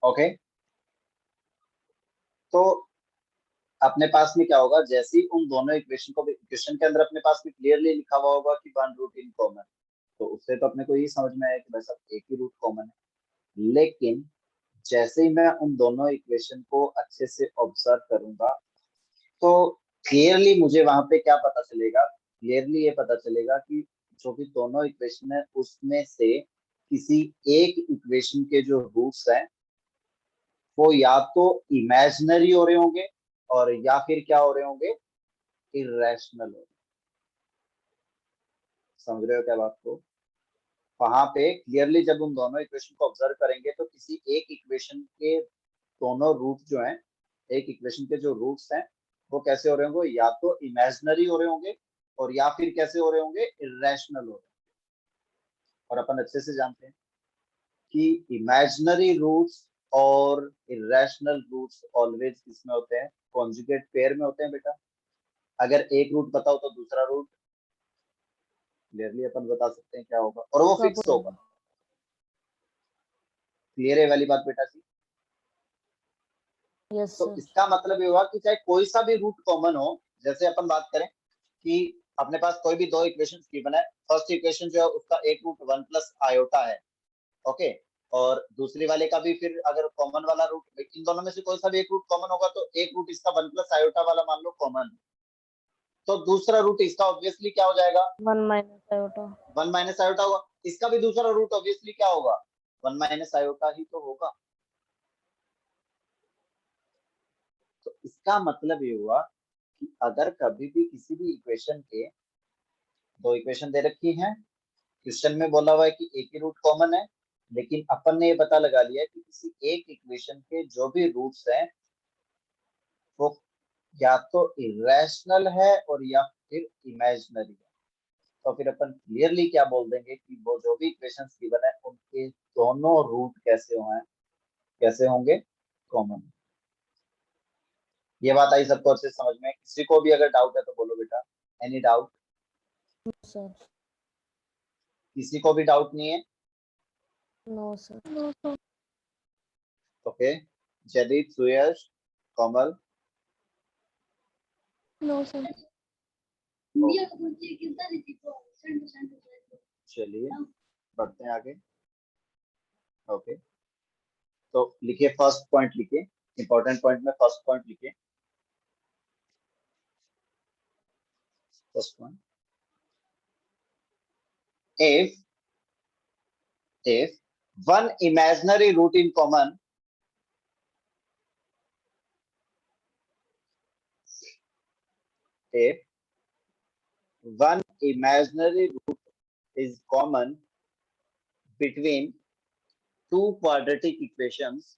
Okay, तो अपने पास में क्या होगा, जैसे ही उन दोनों इक्वेशन को, इक्वेशन के अंदर अपने पास में क्लियरली लिखा हुआ होगा कि वन रूट इन कॉमन, तो उससे तो अपने को ये समझ में आया कि भाई साहब एक ही रूट कॉमन है। लेकिन जैसे ही मैं उन दोनों इक्वेशन को अच्छे से ऑब्जर्व करूंगा, तो क्लियरली मुझे वहां पे क्या पता चलेगा, क्लियरली ये पता चलेगा कि जो भी दोनों इक्वेशन है उसमें से किसी एक इक्वेशन के जो रूट्स हैं वो या तो इमेजिनरी हो रहे होंगे और या फिर क्या हो रहे होंगे, इरेशनल हो रहे। समझ रहे हो क्या बात को? वहां पे क्लियरली जब उन दोनों इक्वेशन को ऑब्जर्व करेंगे तो किसी एक इक्वेशन के दोनों रूट जो हैं, एक इक्वेशन के जो रूट्स हैं वो कैसे हो रहे होंगे, या तो इमेजिनरी हो रहे होंगे और या फिर कैसे हो रहे होंगे, इरेशनल हो रहे होंगे। और अपन अच्छे से जानते हैं कि इमेजिनरी रूट्स और इरेशनल रूट्स ऑलवेज किसमें होते हैं, कॉन्जुगेट पेयर में होते हैं बेटा। अगर एक रूट बताओ तो दूसरा रूट क्लियरली अपन बता सकते हैं क्या होगा, और वो फिक्स होगा। क्लियर है वाली बात बेटा जी? यस तो सर। इसका मतलब ये हुआ कि चाहे कोई सा भी रूट कॉमन हो, जैसे अपन बात करें कि अपने पास कोई भी दो इक्वेशन गिवन है, फर्स्ट इक्वेशन जो है उसका एक रूट वन प्लस आयोटा है, ओके, और दूसरी वाले का भी फिर अगर कॉमन वाला रूट, इन दोनों में से कोई सा भी एक रूट कॉमन होगा तो एक रूट इसका वन प्लस आयोटा वाला मान लो कॉमन, तो दूसरा रूट इसका ऑब्वियसली क्या हो जाएगा, one minus iota. One minus iota होगा। इसका भी दूसरा रूट ऑब्वियसली क्या होगा, वन माइनस आयोटा ही तो होगा। तो इसका मतलब ये हुआ कि अगर कभी भी किसी भी इक्वेशन के, दो इक्वेशन दे रखी है, क्वेश्चन में बोला हुआ है कि एक ही रूट कॉमन है, लेकिन अपन ने ये पता लगा लिया कि किसी एक इक्वेशन के जो भी रूट्स हैं वो या तो इरेशनल है और या फिर इमेजिनरी है, तो फिर अपन क्लियरली क्या बोल देंगे कि वो जो भी इक्वेशंस गिवन है उनके दोनों रूट कैसे होंगे, कैसे होंगे, कॉमन। ये बात आई सबको अच्छे से समझ में? किसी को भी अगर डाउट है तो बोलो बेटा, एनी डाउट? सर। किसी को भी डाउट नहीं है? No sir. ओके, जदीद, सुयश, कमल? No sir. चलिए बढ़ते हैं आगे। ओके, तो लिखिए फर्स्ट पॉइंट, लिखिए इंपॉर्टेंट पॉइंट में फर्स्ट पॉइंट लिखिए। First point, if one imaginary root in common, if one imaginary root is common between two quadratic equations,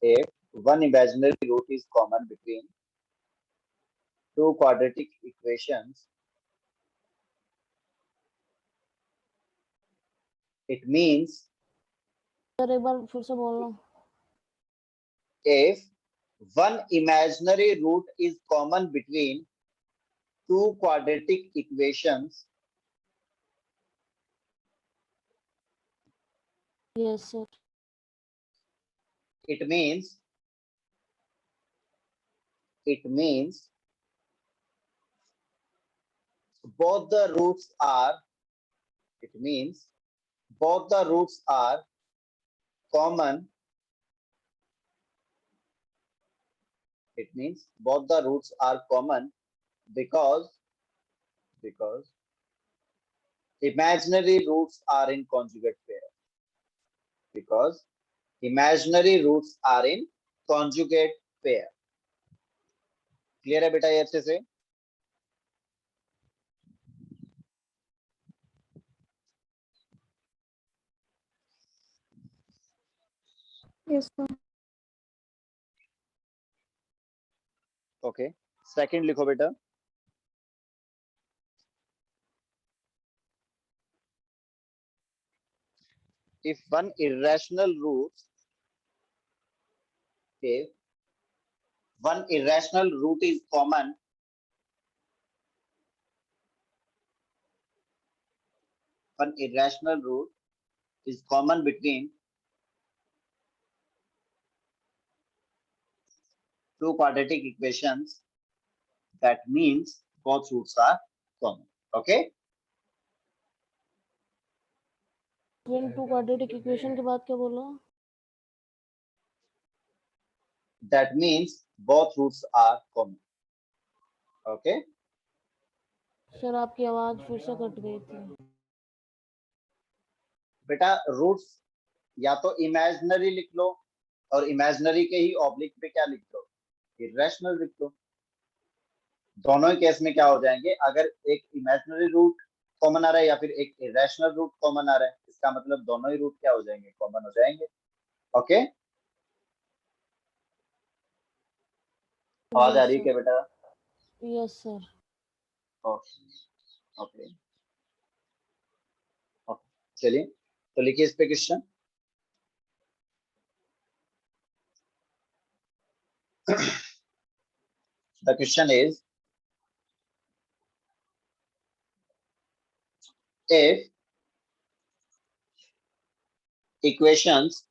if one imaginary root is common between two quadratic equations, it means sir एक बार फिर से बोलना। if one imaginary root is common between two quadratic equations, yes sir. it means both the roots are, it means both the roots are common, it means both the roots are common because imaginary roots are in conjugate pair, because imaginary roots are in conjugate pair। Clear है बेटा ये अच्छे से? Yes sir. Okay, second लिखो बेटा, if one irrational root, if one irrational root is common, an irrational root is common between two quadratic equations, that means both roots are common. Okay, Between two quadratic equation के बाद क्या बोला? that means both roots are common. Okay, sir आपकी आवाज फिर से cut गई थी. बेटा रूट्स या तो इमेजिनरी लिख लो और इमेजिनरी के ही ऑब्लिक पे क्या लिख दो, इरेशनल लिख दो. दोनों ही केस में क्या हो जाएंगे, अगर एक इमेजिनरी रूट कॉमन आ रहा है या फिर एक इरेशनल रूट कॉमन आ रहा है, इसका मतलब दोनों ही रूट क्या हो जाएंगे, कॉमन हो जाएंगे. ओके, आवाज आ रही है क्या बेटा? Yes sir. ओके ओके, चलिए तो लिखिए इस पे question. The question is, if equations,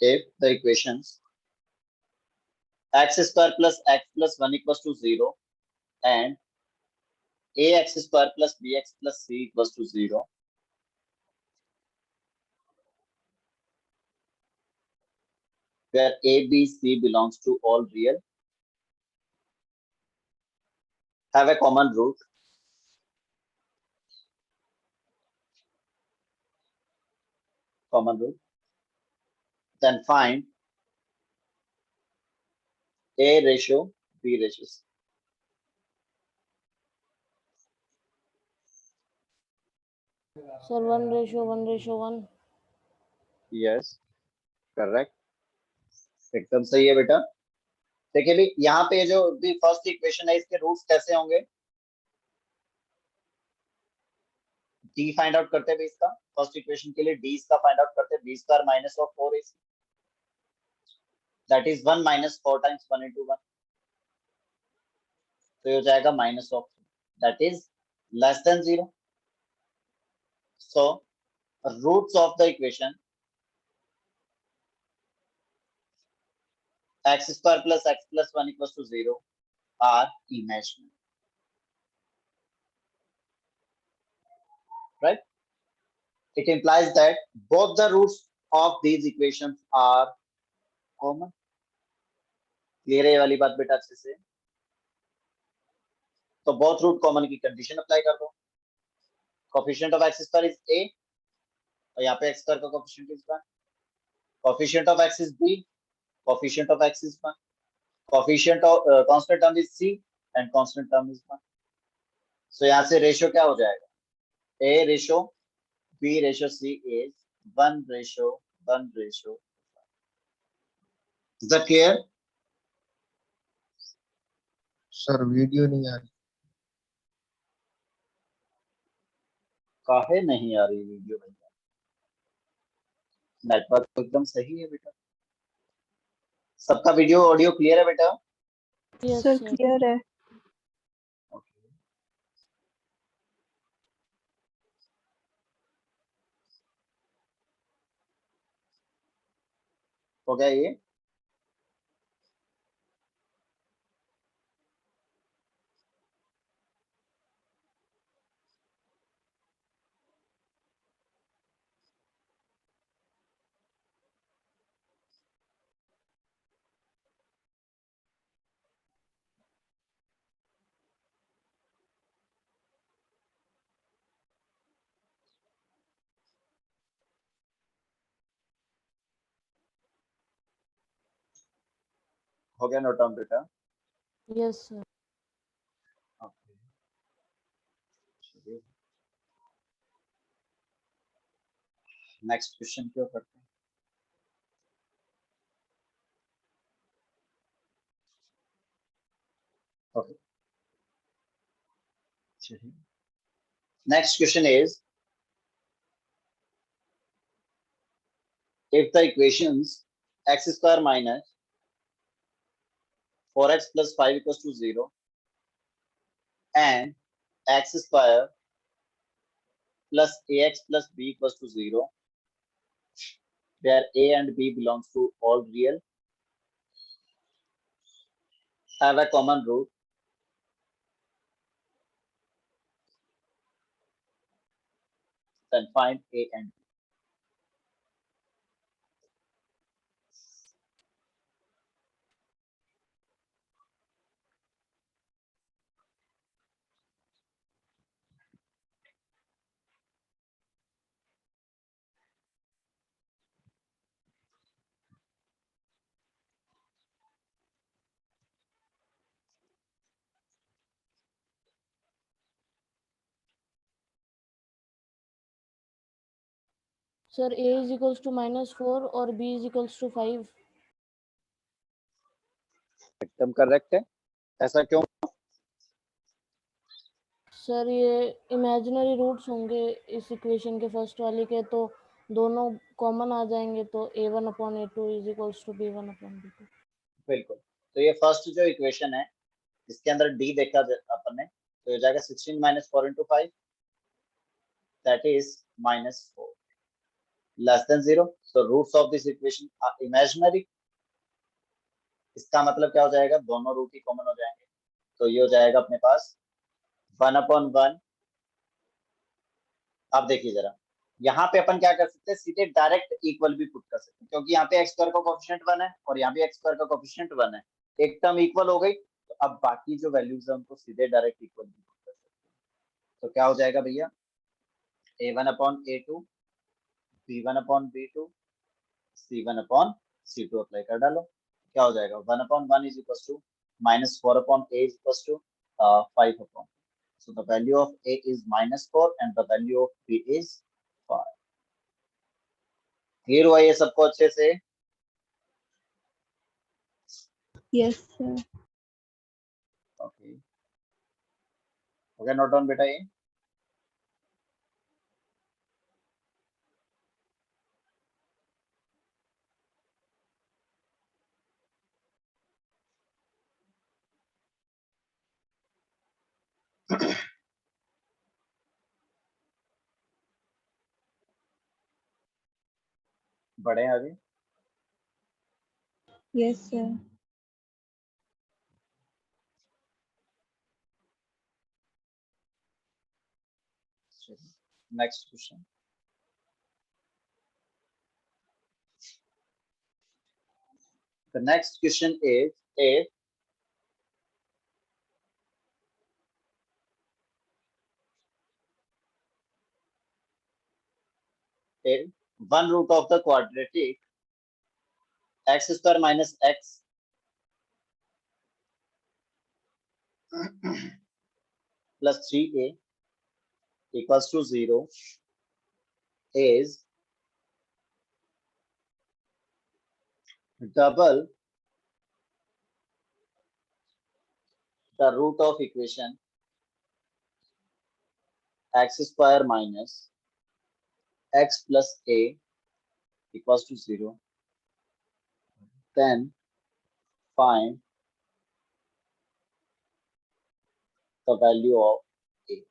if the equations x square plus x plus 1 equals to 0 and ax square plus bx plus c equals to 0, where a, b, c belongs to all real, have a common root, then find a ratio, b ratio c. Sir 1:1:1. Yes, correct. एकदम सही है बेटा. देखिए भी यहाँ पे जो भी फर्स्ट इक्वेशन है, इसके रूट्स कैसे होंगे, डी फाइंड आउट करते हैं इसका. फर्स्ट इक्वेशन के लिए डी इसका फाइंड आउट करते हैं, B square minus of 4ac, that is 1 minus 4 times 1 into 1, तो ये हो जाएगा minus of, that is less than 0. So roots of the equation x square plus x plus 1 equals to 0 are imaginary, right? It implies that both the roots of these equations are common. Clear है ये वाली बात बेटा अच्छे से? तो both root common की condition apply कर दो. Coefficient of x square is a और यहाँ पे x स्क्वायर का coefficient is 1. Coefficient of x is b, coefficient of x is 1. Coefficient of constant term is c and constant term is 1. सो यहाँ से ratio क्या हो जाएगा, a ratio b ratio c is 1:1:1. Is that clear? Sir video नहीं आ रही. काहे नहीं आ रही वीडियो भैया? नेटवर्क तो एकदम सही है बेटा. सबका वीडियो ऑडियो क्लियर है बेटा? Yes sir sir. क्लियर है. ओके, हो गया ये. हो गया नोट डाउन बेटा? Yes sir. ओके, चलिए नेक्स्ट क्वेश्चन क्यों करते हैं. ओके, चलिए next question is, if the equations x square minus 4x plus 5 equals to 0 and x square plus ax plus b equals to 0, where a and b belongs to all real, have a common root, then find a and b. Sir a is equals to -4 और b is equals to 5. एकदम correct है, ऐसा क्यों? Sir ये imaginary roots होंगे इस equation के first वाले के, तो दोनों कॉमन आ जाएंगे, तो a1/a2 is equals to b1/b2. बिल्कुल, तो ये फर्स्ट जो इक्वेशन है इसके अंदर d देखा अपन ने, तो हो जाएगा 16 minus 4 into 5, that is -4, less than 0, so roots of this equation are imaginary. इसका मतलब क्या हो जाएगा, दोनों रूट ही कॉमन हो जाएंगे, तो ये हो जाएगा अपने पास 1/1. अब देखिए जरा, यहाँ पे अपन क्या कर सकते हैं, सीधे डायरेक्ट इक्वल भी पुट कर सकते हैं, क्योंकि यहाँ पे एक्स स्क्वायर का कोएफिशिएंट 1 है और यहाँ भी एक्स स्क्वायर का कोएफिशिएंट 1 है, एक टर्म इक्वल हो गई, तो अब बाकी जो वैल्यूज है उनको सीधे डायरेक्ट इक्वल भी पुट कर सकते हैं। तो क्या हो जाएगा भैया, a1/a2, b1/b2, c1/c2 अप्लाई कर डालो, क्या हो जाएगा, 1/1 is equals to -4/a is equals to 5/. So the value of a is -4 and the value of b is 5. Clear हुआ ये सबको अच्छे से? Yes, sir. Okay, okay, note down बेटा ये। बढ़े आगे। Yes, sir. Next question, the next question is if one root of the quadratic x square minus x plus 3a equals to 0 is double the root of equation x square minus x plus a equals to 0, then find the value of a.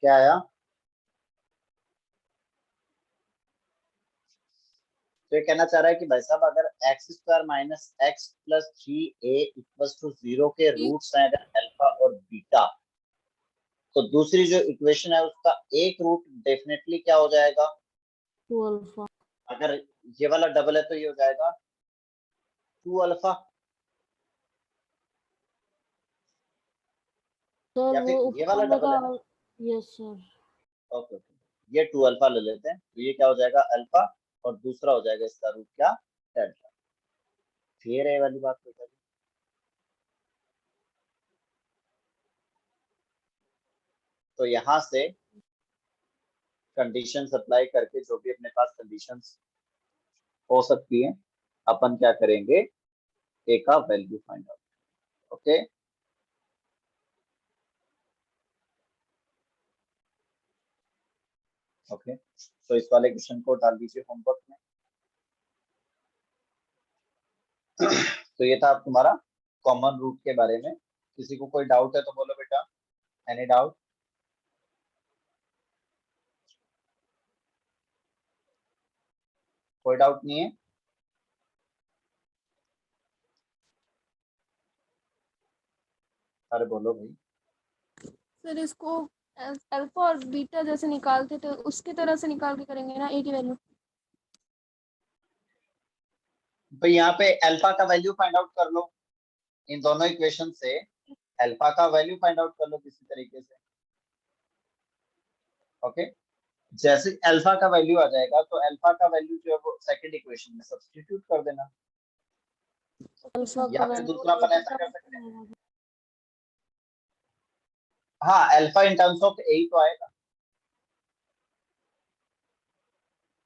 क्या आया? तो ये कहना चाह रहा है कि भाई साहब अगर X square minus X plus 3a equals to 0 के रूट्स हैं अगर अल्फा और बीटा, तो दूसरी जो इक्वेशन है उसका एक रूट डेफिनेटली क्या हो जाएगा, 2 अल्फा। अगर ये वाला डबल है तो ये हो जाएगा 2 अल्फा, सर या वो फिर ये ऊपर वाला वाले डबल है का, ना। Yes sir. ओके ओके, ये 2 अल्फा ले लेते हैं, तो ये क्या हो जाएगा अल्फा, और दूसरा हो जाएगा इसका रूट क्या, डेल्टा। फिर ये वाली बात हो जाएगी। तो यहाँ से कंडीशन अप्लाई करके जो भी अपने पास कंडीशंस हो सकती है अपन क्या करेंगे, ए का value find out. Okay, okay, तो इस वाले क्वेश्चन को डाल दीजिए होमवर्क में। तो ये था अब तुम्हारा कॉमन रूट के बारे में। किसी को कोई डाउट है तो बोलो बेटा, एनी डाउट? कोई डाउट नहीं है? अरे बोलो भाई। सर इसको अल्फा और बीटा जैसे निकालते थे उसकी तरह से निकाल के करेंगे ना, ए की वैल्यू। भाई यहाँ पे अल्फा का वैल्यू फाइंड आउट कर लो, इन दोनों इक्वेशन से अल्फा का वैल्यू फाइंड आउट कर लो किसी तरीके से। ओके, जैसे अल्फा का वैल्यू आ जाएगा तो अल्फा का वैल्यू जो है वो सेकंड इक्वेशन में सब्स्टिट्यूट कर देना, अल्फा या का फिर वैल्यू दूसरा अपन ऐसा कर सकते हैं, हाँ अल्फा इन टर्म्स ऑफ ए तो आएगा।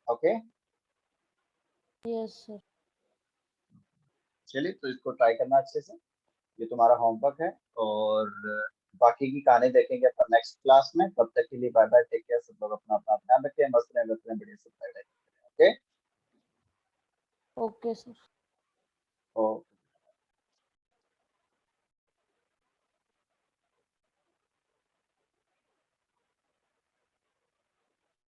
Okay, yes sir. चलिए तो इसको ट्राई करना अच्छे से, ये तुम्हारा होमवर्क है, और बाकी की कहानी देखेंगे अपन नेक्स्ट क्लास में। तब तक के लिए बाय बाय, टेक केयर, सब लोग अपना अपना ध्यान रखें, मस्त रहें, बढ़िया से। Okay, okay sir. ओ